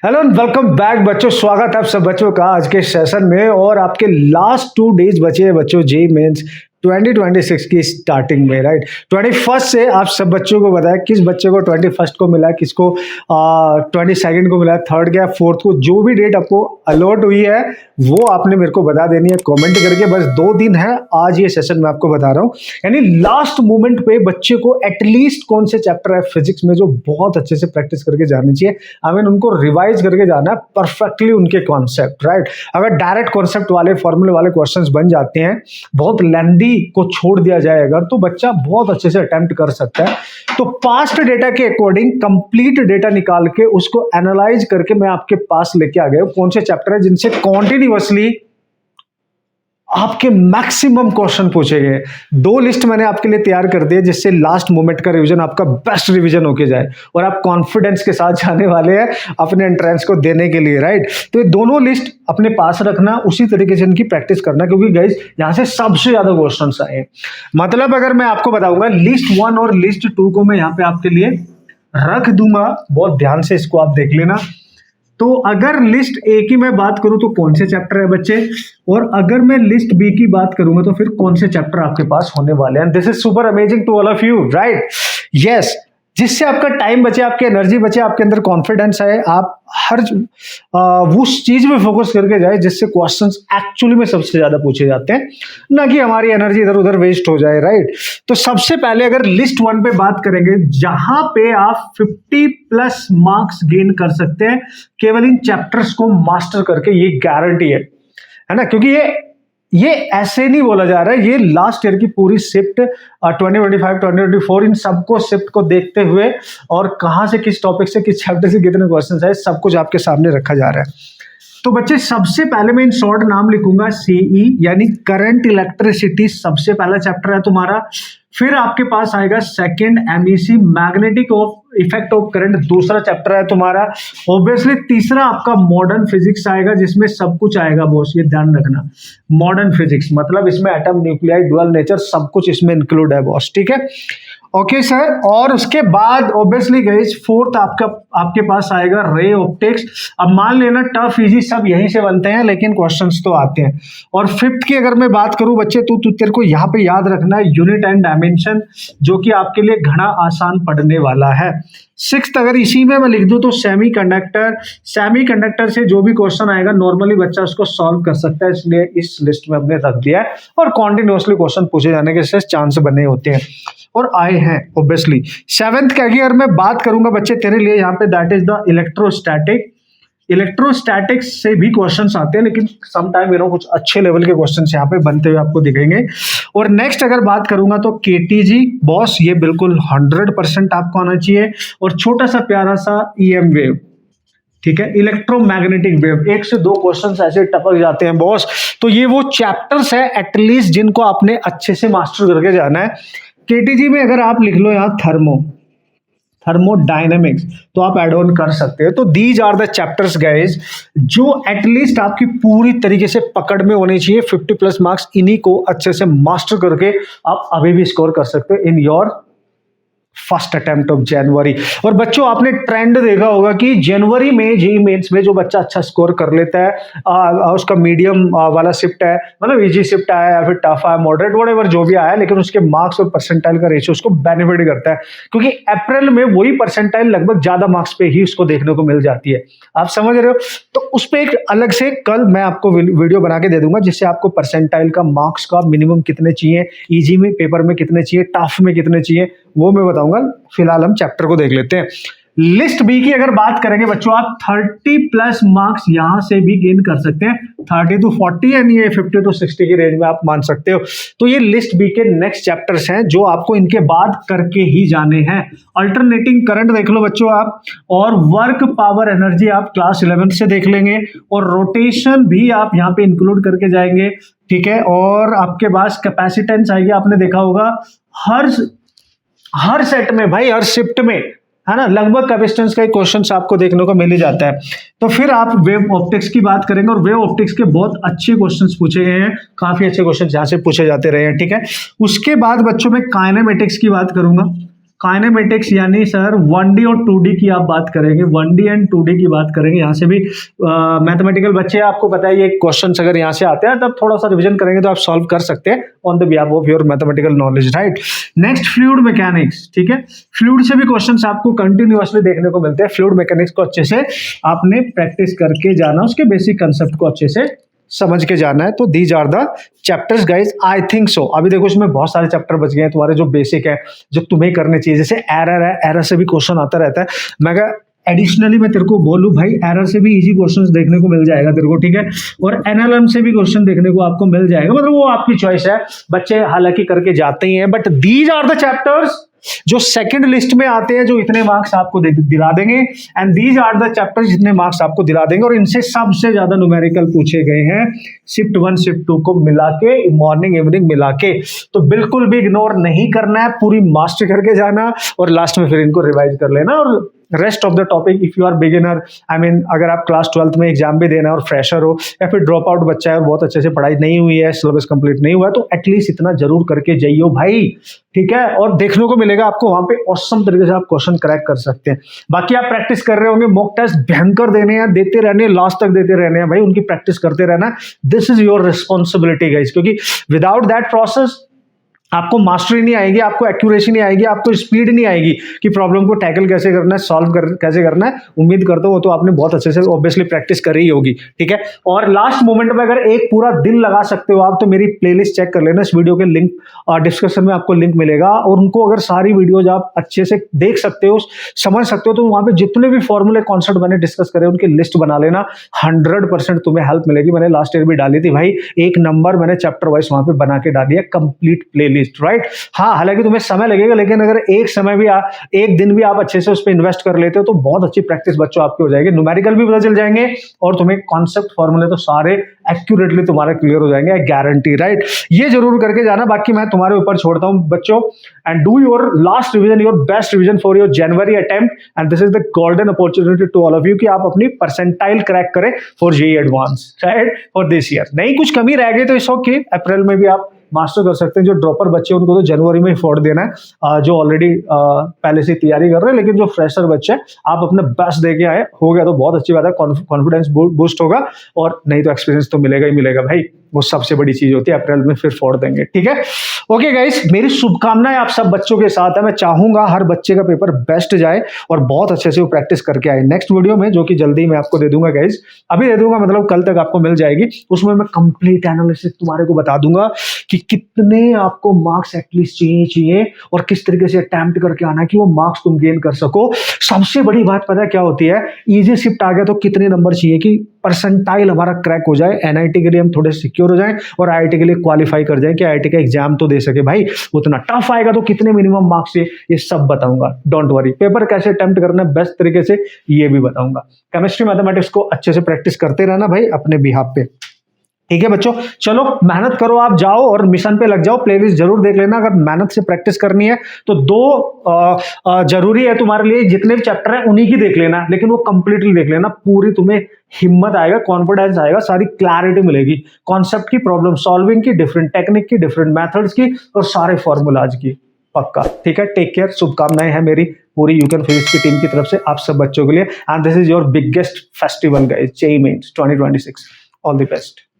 Hello and welcome back बच्चों। स्वागत है आप सब बच्चों का आज के सेशन में। और आपके लास्ट 2 डेज बचे हैं बच्चों जेईई मेंस 2026 की स्टार्टिंग में, राइट। 21 से आप सब बच्चों को बताया किस बच्चे को 21 को मिला, किसको 22 को मिला, थर्ड या फोर्थ को, जो भी डेट आपको अलॉट हुई है वो आपने मेरे को बता देनी है कमेंट करके। बस 2 दिन है, आज ये सेशन मैं आपको बता रहा हूँ। यानी लास्ट मोमेंट पे बच्चे को एटलीस्ट कौन से चैप्टर है फिजिक्स में जो बहुत अच्छे से प्रैक्टिस करके जानी चाहिए। आई मीन उनको रिवाइज करके जाना है परफेक्टली उनके कॉन्सेप्ट, राइट। अगर डायरेक्ट कॉन्सेप्ट वाले फॉर्मूले वाले क्वेश्चंस बन जाते हैं, बहुत लेंदी को छोड़ दिया जाए अगर, तो बच्चा बहुत अच्छे से अटेम्प्ट कर सकता है। तो पास्ट डेटा के अकॉर्डिंग कंप्लीट डेटा निकाल के उसको एनालाइज करके मैं आपके पास लेके आ गया हूं कौन से चैप्टर है जिनसे कॉन्टिन्यूअसली आपके मैक्सिमम क्वेश्चन पूछे गए। 2 लिस्ट मैंने आपके लिए तैयार कर दी है जिससे लास्ट मोमेंट का रिवीजन आपका बेस्ट रिवीजन होके जाए और आप कॉन्फिडेंस के साथ जाने वाले हैं अपने एंट्रेंस को देने के लिए, राइट। तो ये दोनों लिस्ट अपने पास रखना, उसी तरीके से इनकी प्रैक्टिस करना, क्योंकि गाइस यहां से सबसे ज्यादा क्वेश्चंस आए। मतलब अगर मैं आपको बताऊंगा लिस्ट 1 और लिस्ट 2 को मैं यहां पे आपके लिए रख दूंगा, बहुत ध्यान से इसको आप देख लेना। तो अगर लिस्ट ए की मैं बात करूं तो कौन से चैप्टर है बच्चे, और अगर मैं लिस्ट बी की बात करूंगा तो फिर कौन से चैप्टर आपके पास होने वाले हैं। This is super amazing to all of you, right. Yes, जिससे आपका टाइम बचे, आपकी एनर्जी बचे, आपके अंदर कॉन्फिडेंस आए, आप हर उस चीज में फोकस करके जाए जिससे क्वेश्चंस एक्चुअली में सबसे ज्यादा पूछे जाते हैं, ना कि हमारी एनर्जी इधर उधर वेस्ट हो जाए, राइट। तो सबसे पहले अगर लिस्ट 1 पे बात करेंगे, जहां पे आप 50+ मार्क्स गेन कर सकते हैं केवल इन चैप्टर्स को मास्टर करके, ये गारंटी है ना। क्योंकि ये ऐसे नहीं बोला जा रहा है, ये लास्ट ईयर की पूरी शिफ्ट 2025 2024 इन सबको शिफ्ट को देखते हुए और कहां से किस टॉपिक से किस चैप्टर से कितने क्वेश्चन है सब कुछ आपके सामने रखा जा रहा है। तो बच्चे सबसे पहले मैं इन शॉर्ट नाम लिखूंगा सीई यानी करंट इलेक्ट्रिसिटी, सबसे पहला चैप्टर है तुम्हारा। फिर आपके पास आएगा second MEC magnetic of effect of current, दूसरा चैप्टर है तुम्हारा। ऑब्वियसली तीसरा आपका मॉडर्न फिजिक्स आएगा जिसमें सब कुछ आएगा बॉस, ये ध्यान रखना। मॉडर्न फिजिक्स मतलब इसमें एटम, न्यूक्लियाई, ड्यूअल नेचर सब कुछ इसमें इंक्लूड है बॉस, ठीक है। Okay sir. और उसके बाद ऑब्वियसली गाइस फोर्थ आपके पास आएगा रे ऑप्टिक्स। अब मान लेना टफ इजी सब यहीं से बनते हैं लेकिन क्वेश्चंस तो आते हैं। और फिफ्थ की अगर मैं बात करूं बच्चे तो तेरे को यहाँ पे याद रखना है यूनिट एंड डायमेंशन, जो कि आपके लिए घना आसान पढ़ने वाला है। सिक्स्थ अगर इसी में मैं लिख दूं तो सेमीकंडक्टर से जो भी क्वेश्चन आएगा नॉर्मली बच्चा उसको सॉल्व कर सकता है, इसलिए इस लिस्ट में हमने रख दिया है। और कॉन्टिन्यूअसली क्वेश्चन पूछे जाने के चांस बने होते हैं और आए हैं ऑब्वियसली। सेवेंथ का अगर मैं बात करूंगा बच्चे तेरे लिए यहाँ पे, दैट इज द इलेक्ट्रोस्टैटिक्स से भी क्वेश्चंस आते हैं, लेकिन सम टाइम कुछ अच्छे लेवल के क्वेश्चंस यहाँ पे बनते हुए आपको दिखेंगे। और नेक्स्ट अगर बात करूंगा तो केटीजी बॉस, ये बिल्कुल 100% आपको आना चाहिए। और छोटा सा प्यारा सा ईएम वेव, ठीक है, इलेक्ट्रोमैग्नेटिक वेव, 1 से 2 क्वेश्चंस ऐसे टपक जाते हैं बॉस। तो ये वो चैप्टर्स है एटलीस्ट जिनको आपने अच्छे से मास्टर करके जाना है। केटीजी में अगर आप लिख लो यहाँ थर्मोडायनेमिक्स तो आप एड ऑन कर सकते हैं। तो these are the chapters guys जो एटलीस्ट आपकी पूरी तरीके से पकड़ में होने चाहिए। 50+ मार्क्स इन्हीं को अच्छे से मास्टर करके आप अभी भी स्कोर कर सकते हो in your first attempt of January. और बच्चों आपने ट्रेंड देखा होगा कि जनवरी में जेईई मेंस में जो बच्चा अच्छा स्कोर कर लेता है उसका मीडियम वाला शिफ्ट है, मतलब इजी शिफ्ट आया या फिर टफ आया, मॉडरेट व्हाटएवर जो भी आया, लेकिन उसके मार्क्स और परसेंटाइल का रेशियो उसको बेनिफिट करता है, क्योंकि अप्रैल में वही परसेंटाइल लगभग ज्यादा मार्क्स पे ही उसको देखने को मिल जाती है। आप समझ रहे हो। तो उस पर एक अलग से कल मैं आपको वीडियो बना के दे दूंगा जिससे आपको परसेंटाइल का मार्क्स का मिनिमम कितने चाहिए, इजी में पेपर में कितने चाहिए, टफ में कितने चाहिए, वो मैं बताऊंगा। फिलहाल हम चैप्टर को देख लेते हैं। लिस्ट बी की अगर बात करेंगे बच्चों, आप 30+ मार्क्स यहां से भी गेन कर सकते हैं, 30 to 40 यानी ये 50 to 60 की रेंज में आप मान सकते हो। तो ये लिस्ट बी के नेक्स्ट चैप्टर्स हैं जो आपको इनके बाद करके ही जाने हैं। अल्टरनेटिंग करंट देख लो बच्चों आप, और वर्क पावर एनर्जी आप क्लास 11 से देख लेंगे, और रोटेशन भी आप यहाँ पे इंक्लूड करके जाएंगे, ठीक है। और आपके पास कैपेसिटेंस आएगी, आपने देखा होगा हर सेट में भाई, हर शिफ्ट में, है ना, लगभग कैपेसिटेंस का क्वेश्चन आपको देखने को मिल ही जाता है। तो फिर आप वेव ऑप्टिक्स की बात करेंगे, और वेव ऑप्टिक्स के बहुत अच्छे क्वेश्चंस पूछे गए हैं, काफी अच्छे क्वेश्चन यहाँ से पूछे जाते रहे हैं, ठीक है। उसके बाद बच्चों में काइनेमेटिक्स की बात करूंगा। काइनेमेटिक्स यानी सर 1D और 2D की आप बात करेंगे, 1D एंड 2D की बात करेंगे। यहाँ से भी मैथमेटिकल बच्चे, आपको पता है ये क्वेश्चंस अगर यहाँ से आते हैं तब थोड़ा सा रिवीजन करेंगे तो आप सॉल्व कर सकते हैं on the behalf of your mathematical knowledge, right. Next fluid mechanics, ठीक है। फ्लूइड से भी क्वेश्चंस आपको कंटिन्यूअसली देखने को मिलते हैं। फ्लूइड मैकेनिक्स को अच्छे से आपने प्रैक्टिस करके जाना, उसके बेसिक कंसेप्ट को अच्छे से समझ के जाना है। तो these are the chapters guys, I think so. अभी देखो इसमें बहुत सारे चैप्टर बच गए हैं तुम्हारे जो बेसिक है, जो तुम्हें करने चाहिए। जैसे एरर है, एरर से भी क्वेश्चन आता रहता है। मैं एडिशनली मैं तेरे को बोलूं भाई, एरर से भी इजी क्वेश्चंस देखने को मिल जाएगा तेरे को, ठीक है। और एनएलएम से भी क्वेश्चन देखने को आपको मिल जाएगा, मतलब वो आपकी चॉइस है। बच्चे हालांकि करके जाते ही हैं, but these are the chapters जो सेकंड लिस्ट में आते हैं, जो इतने मार्क्स आपको दिला देंगे। And these are the chapters जितने मार्क्स आपको दिला देंगे, और इनसे सबसे ज्यादा न्यूमेरिकल पूछे गए हैं शिफ्ट 1 शिफ्ट 2 को मिला के, मॉर्निंग इवनिंग मिला के। तो बिल्कुल भी इग्नोर नहीं करना है, पूरी मास्टर करके जाना और लास्ट में फिर इनको रिवाइज कर लेना। और rest of the topic, if you are beginner, I mean अगर आप क्लास 12th में एग्जाम भी देना और फ्रेशर हो, या फिर ड्रॉप आउट बच्चा है और बहुत अच्छे से पढ़ाई नहीं हुई है, सिलेबस कंप्लीट नहीं हुआ है, तो एटलीस्ट इतना जरूर करके जाइयो भाई, ठीक है। और देखने को मिलेगा आपको वहां पे ऑसम तरीके से आप क्वेश्चन क्रैक कर सकते हैं। बाकी आप प्रैक्टिस कर रहे होंगे, मॉक टेस्ट भयंकर देने हैं, देते रहने, लास्ट तक देते रहने हैं भाई, उनकी प्रैक्टिस करते रहना। This is your responsibility guys, क्योंकि विदाउट दैट प्रोसेस आपको मास्टरी नहीं आएगी, आपको एक्यूरेसी नहीं आएगी, आपको स्पीड नहीं आएगी कि प्रॉब्लम को टैकल कैसे करना है, कैसे करना है। उम्मीद करता हूँ वो तो आपने बहुत अच्छे से ऑब्वियसली प्रैक्टिस करी ही होगी, ठीक है। और लास्ट मोमेंट में अगर एक पूरा दिन लगा सकते हो आप, तो मेरी प्लेलिस्ट चेक कर लेना, इस वीडियो के लिंक डिस्क्रिप्शन में आपको लिंक मिलेगा, और उनको अगर सारी वीडियोज आप अच्छे से देख सकते हो, समझ सकते हो, तो वहां पे जितने भी फॉर्मूले कॉन्सेप्ट मैंने डिस्कस करे उनकी लिस्ट बना लेना। 100% तुम्हें हेल्प मिलेगी। मैंने लास्ट ईयर भी डाली थी भाई, एक नंबर मैंने चैप्टर वाइज वहां पे बना के डाली है, कंप्लीट प्लेलिस्ट, राइट। हाँ, हालांकि तुम्हें समय लगेगा, लेकिन अगर एक दिन भी आप अच्छे से उस पर इन्वेस्ट कर लेते हो तो बहुत अच्छी प्रैक्टिस बच्चों आपकी हो जाएगी। न्यूमेरिकल भी पता चल जाएंगे और तुम्हें कॉन्सेप्ट फॉर्मूले तो सारे एक्यूरेटली तुम्हारे क्लियर हो जाएंगे, गारंटी, राइट। ये जरूर करके जाना, बाकी मैं तुम्हारे ऊपर छोड़ता हूं बच्चों। And do your last revision, your best revision for your January attempt, and this is the golden opportunity to all of you कि आप अपनी परसेंटाइल क्रैक करें for JEE advance, right, for this year. नहीं कुछ कमी रह गई तो इट्स ओके, अप्रैल में भी आप मास्टर कर सकते हैं। जो ड्रॉपर बच्चे उनको तो जनवरी में ही फोड़ देना है, जो ऑलरेडी पहले से तैयारी कर रहे हैं। लेकिन जो फ्रेशर बच्चे आप अपने बेस्ट दे के आए, हो गया तो बहुत अच्छी बात है, कॉन्फिडेंस बूस्ट होगा, और नहीं तो एक्सपीरियंस तो मिलेगा ही मिलेगा भाई, वो सबसे बड़ी चीज होती है। अप्रैल में फिर फोड़ देंगे, ठीक है। ओके गाइस, मेरी शुभकामनाएं आप सब बच्चों के साथ है। मैं चाहूंगा हर बच्चे का पेपर बेस्ट जाए और बहुत अच्छे से वो प्रैक्टिस करके आए। नेक्स्ट वीडियो में, जो कि जल्दी मैं आपको दे दूंगा गाइस, अभी दे दूंगा मतलब कल तक आपको मिल जाएगी, उसमें मैं कंप्लीट एनालिसिस तुम्हारे को बता दूंगा कि कितने आपको मार्क्स एटलीस्ट चाहिए और किस तरीके से अटेम्प्ट करके आना है कि वो मार्क्स तुम गेन कर सको। सबसे बड़ी बात पता है क्या होती है, इजी शिफ्ट आ गया तो कितने नंबर चाहिए कि परसेंटाइल हमारा क्रैक हो जाए, एनआईटी के लिए हम थोड़े सिक्योर हो जाएं और आईआईटी के लिए क्वालिफाई कर जाएं कि आईआईटी का एग्जाम तो दे सके भाई। उतना टफ आएगा तो कितने मिनिमम मार्क्स है, ये सब बताऊंगा, डोंट वरी। पेपर कैसे अटेम्प्ट करना है बेस्ट तरीके से, ये भी बताऊंगा। केमिस्ट्री मैथमेटिक्स को अच्छे से प्रैक्टिस करते रहना भाई अपने बिहाफ पे, ठीक है बच्चों। चलो मेहनत करो, आप जाओ और मिशन पे लग जाओ। प्लेलिस्ट जरूर देख लेना, अगर मेहनत से प्रैक्टिस करनी है तो दो जरूरी है तुम्हारे लिए, जितने भी चैप्टर है उन्हीं की देख लेना, लेकिन वो कंप्लीटली देख लेना। पूरी तुम्हें हिम्मत आएगा, कॉन्फिडेंस आएगा, सारी क्लैरिटी मिलेगी कॉन्सेप्ट की, प्रॉब्लम सॉल्विंग की, डिफरेंट टेक्निक की, डिफरेंट मेथड्स की, और सारे फॉर्मूलाज की, पक्का, ठीक है। टेक केयर, शुभकामनाएं हैं मेरी पूरी यू कैन फिजिक्स की टीम की तरफ से आप सब बच्चों के लिए। And this is your biggest festival guys, JEE mains 2026। All the best.